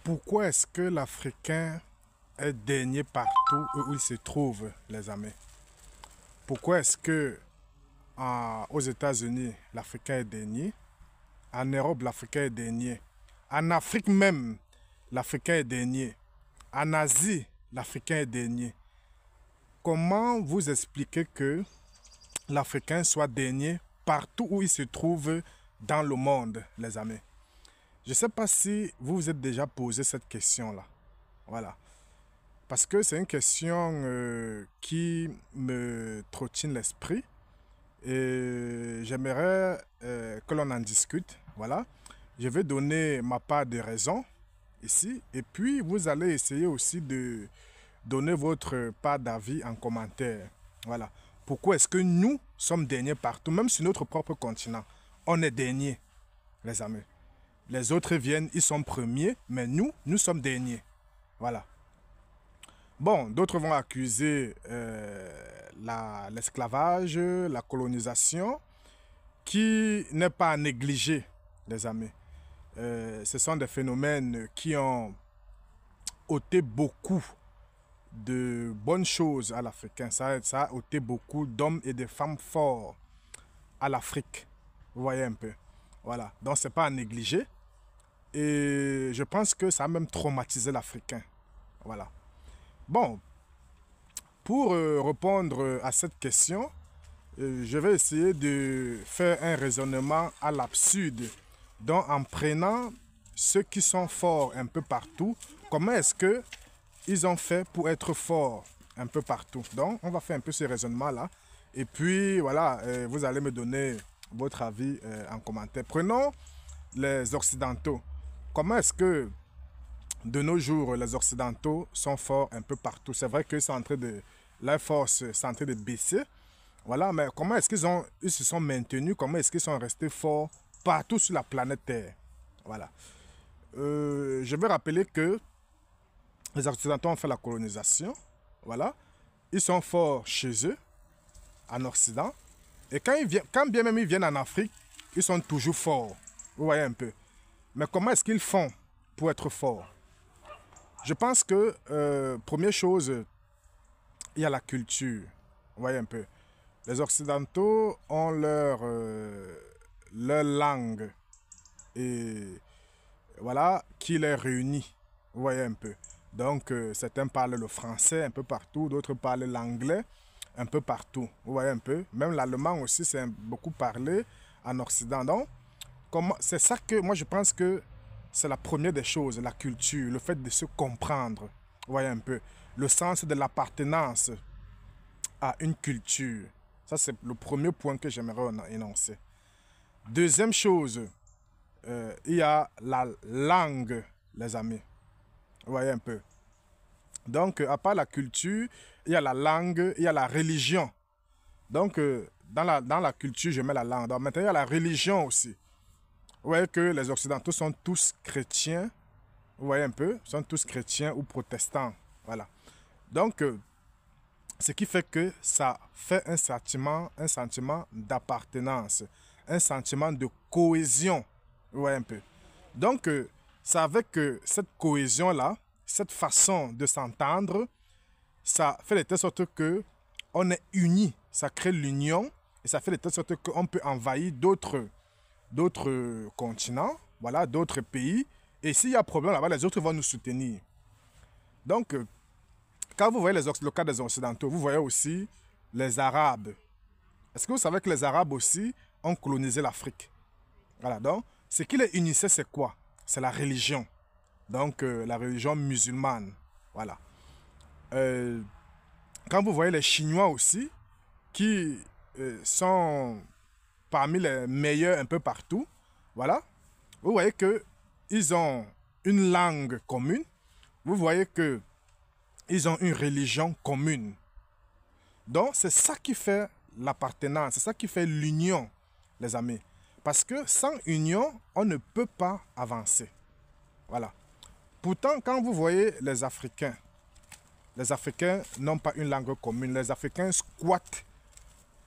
Pourquoi est-ce que l'Africain est dernier partout où il se trouve, les amis? Pourquoi est-ce que aux États-Unis, l'Africain est dernier? En Europe, l'Africain est dernier. En Afrique même, l'Africain est dernier. En Asie, l'Africain est dernier. Comment vous expliquez que l'Africain soit dernier partout où il se trouve dans le monde, les amis? Je ne sais pas si vous vous êtes déjà posé cette question-là. Voilà. Parce que c'est une question qui me trottine l'esprit et j'aimerais que l'on en discute. Voilà. Je vais donner ma part de raison ici et puis vous allez essayer aussi de donner votre part d'avis en commentaire. Voilà. Pourquoi est-ce que nous sommes derniers partout, même sur notre propre continent? On est derniers, les amis. Les autres viennent, ils sont premiers, mais nous sommes derniers. Voilà. Bon, d'autres vont accuser l'esclavage, la colonisation, qui n'est pas à négliger, les amis. Ce sont des phénomènes qui ont ôté beaucoup de bonnes choses à l'Africain. Ça a ôté beaucoup d'hommes et de femmes forts à l'Afrique. Vous voyez un peu. Voilà. Donc, ce n'est pas à négliger. Et je pense que ça a même traumatisé l'Africain. Voilà. Bon, pour répondre à cette question, je vais essayer de faire un raisonnement à l'absurde. Donc, en prenant ceux qui sont forts un peu partout, comment est-ce qu'ils ont fait pour être forts un peu partout? Donc, on va faire un peu ce raisonnement-là. Et puis, voilà, vous allez me donner votre avis en commentaire. Prenons les Occidentaux. Comment est-ce que de nos jours, les Occidentaux sont forts un peu partout? C'est vrai que leur force est en train de baisser. Voilà, mais comment est-ce ils se sont maintenus? Comment est-ce qu'ils sont restés forts partout sur la planète Terre? Voilà. Je vais rappeler que les Occidentaux ont fait la colonisation. Voilà. Ils sont forts chez eux, en Occident. Et quand bien même ils viennent en Afrique, ils sont toujours forts. Vous voyez un peu. Mais comment est-ce qu'ils font pour être forts? Je pense que, première chose, il y a la culture. Vous voyez un peu. Les Occidentaux ont leur langue et voilà, qui les réunit. Vous voyez un peu. Donc, certains parlent le français un peu partout, d'autres parlent l'anglais un peu partout. Vous voyez un peu. Même l'allemand aussi, c'est beaucoup parlé en Occident. Donc, c'est ça que moi je pense que c'est la première des choses, la culture, le fait de se comprendre. Vous voyez un peu. Le sens de l'appartenance à une culture. Ça, c'est le premier point que j'aimerais énoncer. Deuxième chose, il y a la langue, les amis. Vous voyez un peu. Donc, à part la culture, il y a la langue, il y a la religion. Donc, dans la culture, je mets la langue. Donc, maintenant, il y a la religion aussi. Vous voyez que les Occidentaux sont tous chrétiens. Vous voyez un peu, sont tous chrétiens ou protestants. Voilà. Donc, ce qui fait que ça fait un sentiment d'appartenance, un sentiment de cohésion. Vous voyez un peu. Donc, c'est avec cette cohésion-là, cette façon de s'entendre, ça fait de telle sorte que on est unis. Ça crée l'union et ça fait de telle sorte qu'on peut envahir d'autres continents, voilà, d'autres pays. Et s'il y a problème là-bas, les autres vont nous soutenir. Donc, quand vous voyez le cas des Occidentaux, vous voyez aussi les Arabes. Est-ce que vous savez que les Arabes aussi ont colonisé l'Afrique? Voilà, donc, ce qui les unissait, c'est quoi? C'est la religion. Donc, la religion musulmane. Voilà. Quand vous voyez les Chinois aussi, qui sont parmi les meilleurs un peu partout, voilà, vous voyez qu'ils ont une langue commune, vous voyez qu'ils ont une religion commune. Donc, c'est ça qui fait l'appartenance, c'est ça qui fait l'union, les amis. Parce que sans union, on ne peut pas avancer. Voilà. Pourtant, quand vous voyez les Africains n'ont pas une langue commune. Les Africains squattent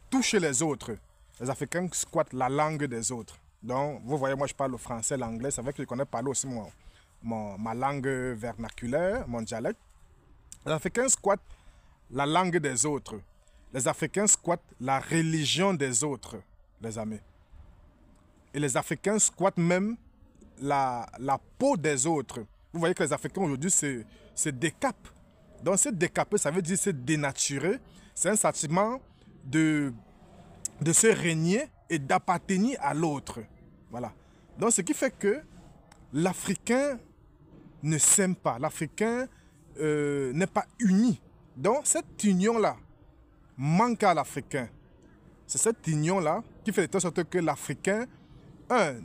tout chez les autres. Les Africains squattent la langue des autres. Donc, vous voyez, moi, je parle le français, l'anglais. C'est vrai que je connais parler aussi, moi. ma langue vernaculaire, mon dialecte. Les Africains squattent la langue des autres. Les Africains squattent la religion des autres, les amis. Et les Africains squattent même la peau des autres. Vous voyez que les Africains aujourd'hui se décapent. Donc se décaper, ça veut dire se dénaturer. C'est un sentiment de se régner et d'appartenir à l'autre. Voilà. Donc ce qui fait que l'Africain ne s'aime pas. L'Africain n'est pas uni. Donc cette union-là manque à l'Africain. C'est cette union-là qui fait de telle sorte que l'Africain,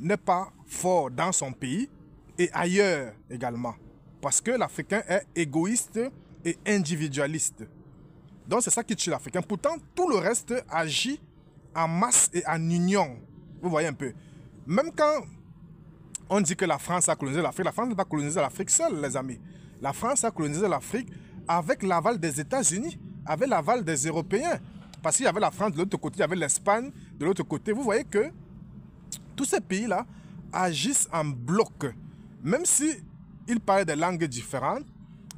n'est pas fort dans son pays et ailleurs également. Parce que l'Africain est égoïste et individualiste. Donc c'est ça qui tue l'Africain. Pourtant, tout le reste agit en masse et en union. Vous voyez un peu. Même quand on dit que la France a colonisé l'Afrique, la France n'a pas colonisé l'Afrique seule, les amis. La France a colonisé l'Afrique avec l'aval des États-Unis, avec l'aval des Européens. Parce qu'il y avait la France de l'autre côté, il y avait l'Espagne de l'autre côté. Vous voyez que tous ces pays-là agissent en bloc. Même si ils parlent des langues différentes,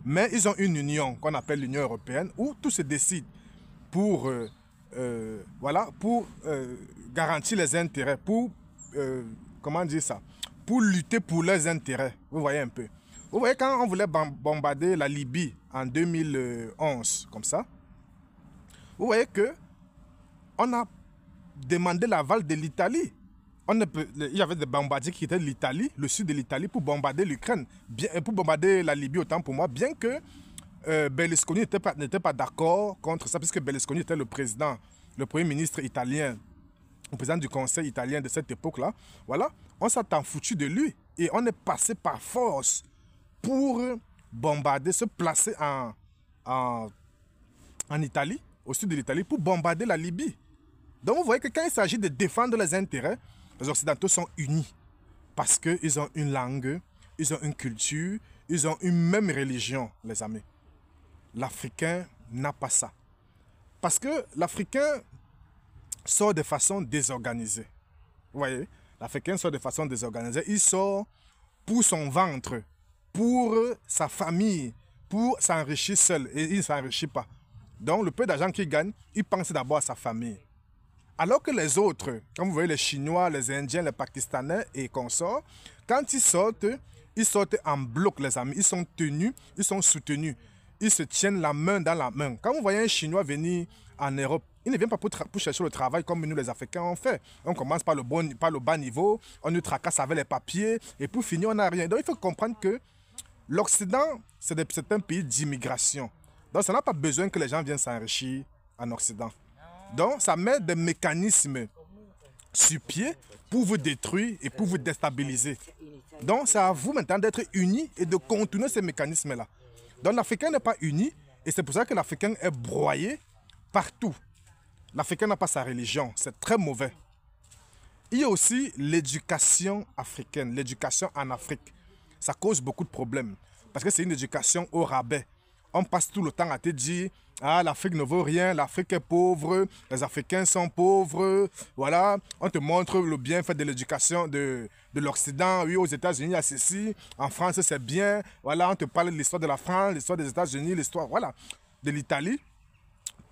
mais ils ont une union qu'on appelle l'Union européenne où tout se décide pour, garantir les intérêts, pour, comment dire ça, pour lutter pour leurs intérêts. Vous voyez un peu. Vous voyez quand on voulait bombarder la Libye en 2011, comme ça, vous voyez que on a demandé l'aval de l'Italie. Il y avait des bombardiers qui étaient de l'Italie, le sud de l'Italie, pour bombarder l'Ukraine, pour bombarder la Libye autant pour moi, bien que Berlusconi n'était pas d'accord contre ça, puisque Berlusconi était le premier ministre italien, le président du conseil italien de cette époque-là. Voilà, on s'est foutu de lui et on est passé par force pour bombarder, se placer en Italie, au sud de l'Italie, pour bombarder la Libye. Donc vous voyez que quand il s'agit de défendre les intérêts, les Occidentaux sont unis parce qu'ils ont une langue, ils ont une culture, ils ont une même religion, les amis. L'Africain n'a pas ça. Parce que l'Africain sort de façon désorganisée. Vous voyez, l'Africain sort de façon désorganisée. Il sort pour son ventre, pour sa famille, pour s'enrichir seul. Et il ne s'enrichit pas. Donc le peu d'argent qu'il gagne, il pense d'abord à sa famille. Alors que les autres, comme vous voyez les Chinois, les Indiens, les Pakistanais et consorts, quand ils sortent en bloc, les amis. Ils sont tenus, ils sont soutenus. Ils se tiennent la main dans la main. Quand vous voyez un Chinois venir en Europe, il ne vient pas pour chercher le travail comme nous les Africains on fait. On commence par le bas niveau, on nous tracasse avec les papiers et pour finir on n'a rien. Donc il faut comprendre que l'Occident, c'est un pays d'immigration. Donc ça n'a pas besoin que les gens viennent s'enrichir en Occident. Donc, ça met des mécanismes sur pied pour vous détruire et pour vous déstabiliser. Donc, c'est à vous maintenant d'être unis et de contourner ces mécanismes-là. Donc, l'Africain n'est pas uni et c'est pour ça que l'Africain est broyé partout. L'Africain n'a pas sa religion, c'est très mauvais. Il y a aussi l'éducation africaine, l'éducation en Afrique. Ça cause beaucoup de problèmes parce que c'est une éducation au rabais. On passe tout le temps à te dire « Ah, l'Afrique ne vaut rien, l'Afrique est pauvre, les Africains sont pauvres. » Voilà, on te montre le bienfait de l'éducation de l'Occident. Oui, aux États-Unis, il y a ceci. En France, c'est bien. Voilà, on te parle de l'histoire de la France, l'histoire des États-Unis, l'histoire, voilà, de l'Italie.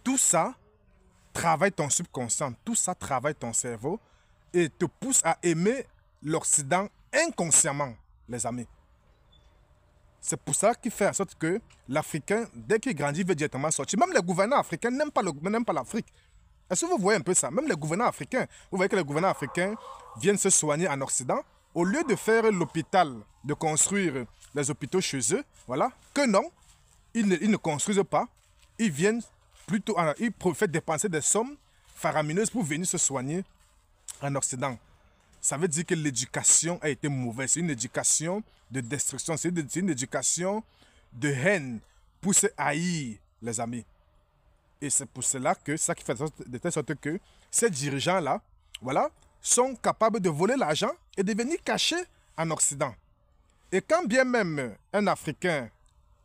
Tout ça travaille ton subconscient, tout ça travaille ton cerveau et te pousse à aimer l'Occident inconsciemment, les amis. C'est pour ça qu'il fait en sorte que l'Africain, dès qu'il grandit, veut directement sortir. Même les gouvernants africains n'aiment pas l'Afrique. Est-ce que vous voyez un peu ça? Même les gouvernants africains, vous voyez que les gouvernants africains viennent se soigner en Occident. Au lieu de faire l'hôpital, de construire les hôpitaux chez eux, voilà, que non, ils ne construisent pas. Ils viennent plutôt, ils font dépenser des sommes faramineuses pour venir se soigner en Occident. Ça veut dire que l'éducation a été mauvaise. C'est une éducation de destruction. C'est une éducation de haine pour se haïr, les amis. Et c'est pour cela que ça qui fait de telle sorte que ces dirigeants-là, voilà, sont capables de voler l'argent et de venir cacher en Occident. Et quand bien même un Africain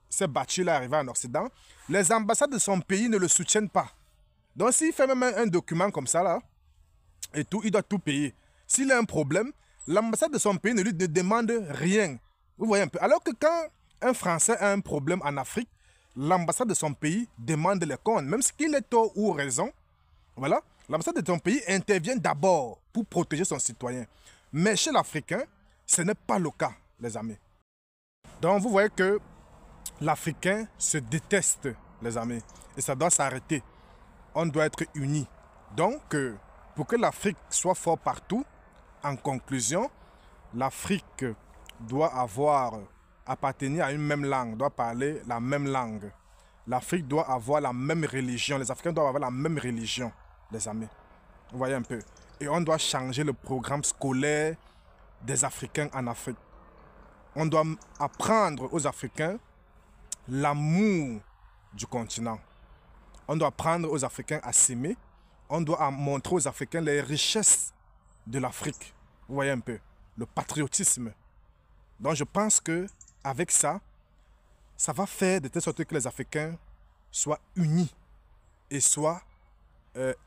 s'est battu là, arrivé en Occident, les ambassades de son pays ne le soutiennent pas. Donc s'il fait même un document comme ça, là, et tout, il doit tout payer. S'il a un problème, l'ambassade de son pays ne lui demande rien. Vous voyez un peu. Alors que quand un Français a un problème en Afrique, l'ambassade de son pays demande les comptes. Même s'il est tort ou raison, voilà, l'ambassade de son pays intervient d'abord pour protéger son citoyen. Mais chez l'Africain, ce n'est pas le cas, les amis. Donc vous voyez que l'Africain se déteste, les amis. Et ça doit s'arrêter. On doit être unis. Donc, pour que l'Afrique soit forte partout, en conclusion, l'Afrique doit appartenir à une même langue, doit parler la même langue. L'Afrique doit avoir la même religion. Les Africains doivent avoir la même religion, les amis. Vous voyez un peu. Et on doit changer le programme scolaire des Africains en Afrique. On doit apprendre aux Africains l'amour du continent. On doit apprendre aux Africains à s'aimer. On doit montrer aux Africains les richesses de l'Afrique. Vous voyez un peu. Le patriotisme. Donc je pense qu'avec ça, ça va faire de telle sorte que les Africains soient unis et soient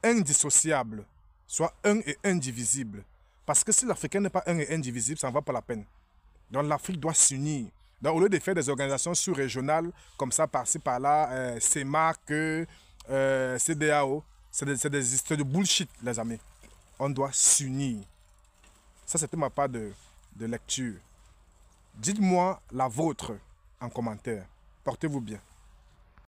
indissociables, soient un et indivisibles. Parce que si l'Africain n'est pas un et indivisible, ça ne va pas la peine. Donc l'Afrique doit s'unir. Donc au lieu de faire des organisations sous-régionales, comme ça, par-ci, par-là, CEMAC, CEDEAO, c'est des histoires de bullshit, les amis. On doit s'unir. Ça, c'était ma part de lecture. Dites-moi la vôtre en commentaire. Portez-vous bien.